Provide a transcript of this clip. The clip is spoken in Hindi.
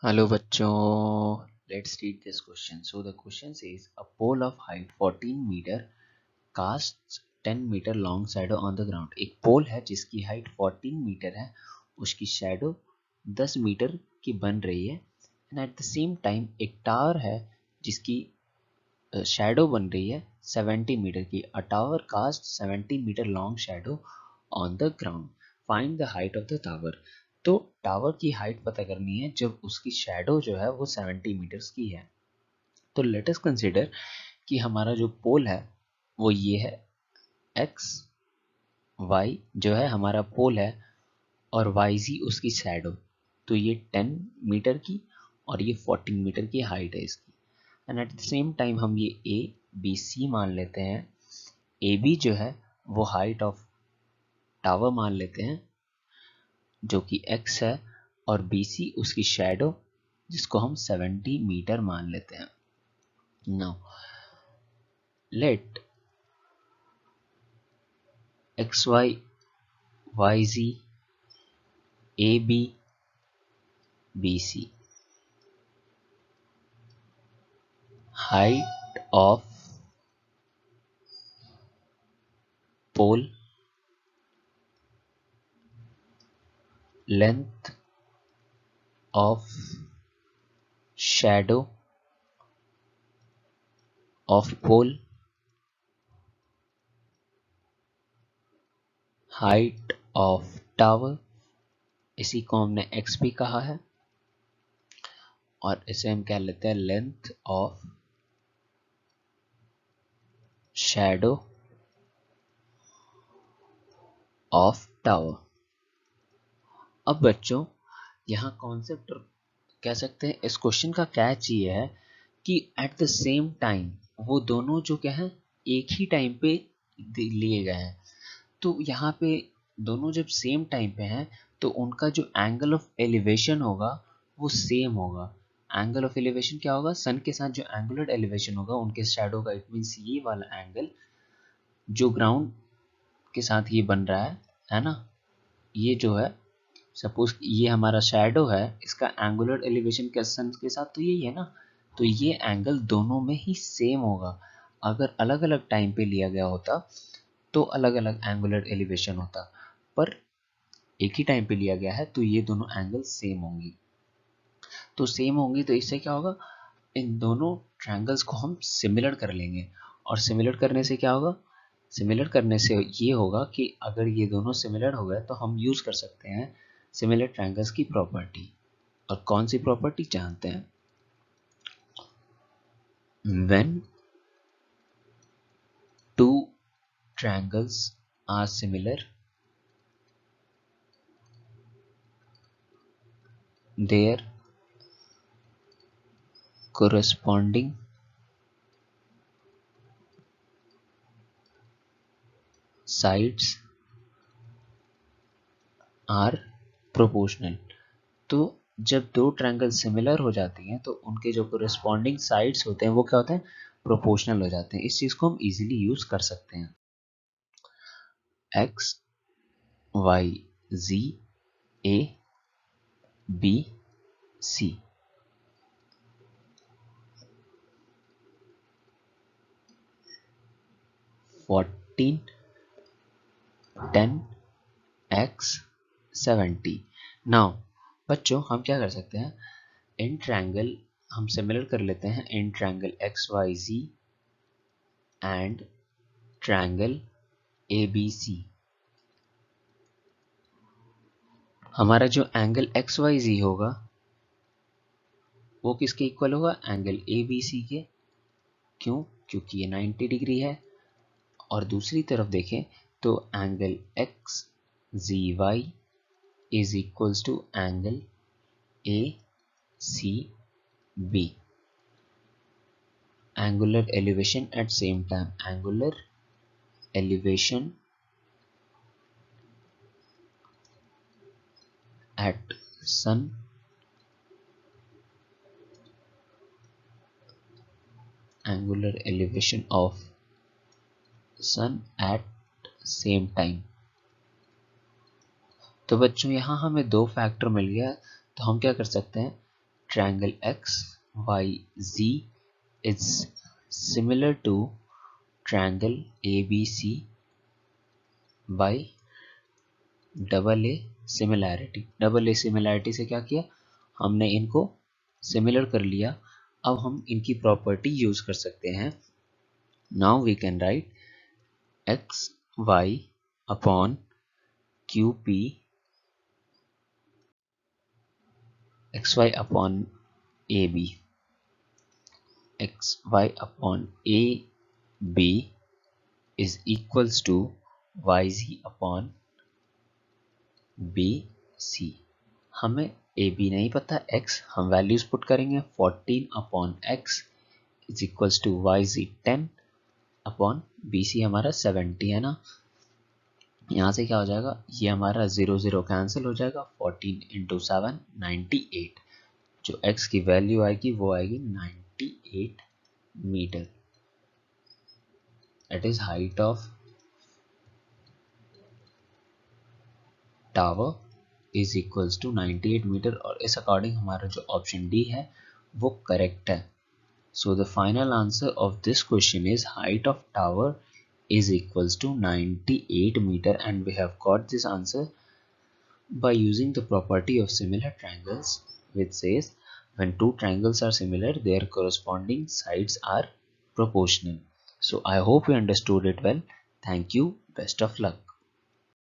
Hello बच्चों, let's read this question. So the question says a pole of height 14 meter casts 10 meter long shadow on the ground. एक पोल है जिसकी हाइट 14 मीटर है, उसकी शैडो 10 मीटर की बन रही है and at the same time एक टावर है जिसकी शैडो बन रही है 70 मीटर की. A tower cast 70 metre long shadow on the ground. Find the height of the tower. तो टावर की हाइट पता करनी है जब उसकी शैडो जो है वो 70 मीटर्स की है. तो लेट अस कंसिडर कि हमारा जो पोल है वो ये है एक्स वाई जो है हमारा पोल है और वाई जी उसकी शैडो. तो ये 10 मीटर की और ये 14 मीटर की हाइट है इसकी. And at the same time हम ये ए बी सी मान लेते हैं. ए बी जो है वो हाइट ऑफ टावर मान लेते हैं जो कि x है और बी सी उसकी शैडो जिसको हम 70 मीटर मान लेते हैं. Now let X Y Y Z A B B C height of pole length of shadow of pole height of tower. इसी को हमने एक्स भी कहा है और इसे हम कह लेते हैं length of shadow of tower. अब बच्चों यहाँ कॉन्सेप्ट कह सकते हैं इस क्वेश्चन का कैच ये है कि एट द सेम टाइम वो दोनों जो क्या है एक ही टाइम पे लिए गए हैं. तो यहाँ पे दोनों जब सेम टाइम पे हैं तो उनका जो एंगल ऑफ एलिवेशन होगा वो सेम होगा. एंगल ऑफ एलिवेशन क्या होगा? सन के साथ जो एंगुलर एलिवेशन होगा उनके शैडो का, इट मीन्स ये वाला एंगल जो ग्राउंड के साथ ये बन रहा है ना. ये जो है सपोज ये हमारा शैडो है, इसका एंगुलर एलिवेशन क्या सन के साथ तो यही है ना. तो ये एंगल दोनों में ही सेम होगा. अगर अलग अलग टाइम पे लिया गया होता तो अलग अलग एंगुलर एलिवेशन होता, पर एक ही टाइम पे लिया गया है तो ये दोनों एंगल सेम होंगी. तो सेम होंगी तो इससे क्या होगा, इन दोनों ट्रायंगल्स को हम सिमिलर कर लेंगे. और सिमिलर करने से क्या होगा? सिमिलर करने से ये होगा कि अगर ये दोनों सिमिलर हो गए तो हम यूज कर सकते हैं सिमिलर ट्रायंगल्स की प्रॉपर्टी. और कौन सी प्रॉपर्टी जानते हैं? When two triangles are similar, their corresponding sides are proportional. तो जब दो ट्रायंगल सिमिलर हो जाती हैं तो उनके जो corresponding sides होते हैं वो क्या होते हैं? प्रोपोर्शनल हो जाते हैं. इस चीज को हम इजीली यूज कर सकते हैं. X Y Z A B C. 14 10 x 70. Now बच्चों हम क्या कर सकते हैं, इन ट्रायंगल हम सिमिलर कर लेते हैं इन triangle X Y Z and triangle A B C. हमारा जो एंगल एक्स वाई जी होगा वो किसके इक्वल होगा? एंगल ए बी सी के. क्यों? क्योंकि ये 90 डिग्री है. और दूसरी तरफ देखें तो angle X Z Y is equals to angle A C B. angular elevation at same time, angular elevation at sun angular elevation of sun at same time. तो बच्चों यहाँ हमें दो फैक्टर मिल गया तो हम क्या कर सकते हैं, triangle x y z is similar to triangle ABC by double A similarity से क्या किया, हमने इनको सिमिलर कर लिया। अब हम इनकी प्रॉपर्टी यूज कर सकते हैं। Now we can write X Y upon Q P, X Y upon A B, X Y upon A B is equals to Y Z upon B C. हमें ए बी नहीं पता, एक्स हम वैल्यूज पुट करेंगे, 14 upon X is equals to Y Z 10 upon B C हमारा 70 है ना। यहाँ से क्या हो जाएगा, ये हमारा 0 0 कैंसिल हो जाएगा, 14 इंटू 7 98। जो x की वैल्यू आएगी वो आएगी 98 metre. It is height of tower is equals to 98 metre, और इस अकॉर्डिंग हमारा जो ऑप्शन डी है वो करेक्ट है। So the final answer of this question is height of tower is equals to 98 meter, and we have got this answer by using the property of similar triangles, which says when two triangles are similar their corresponding sides are proportional. So I hope you understood it well. Thank you. Best of luck.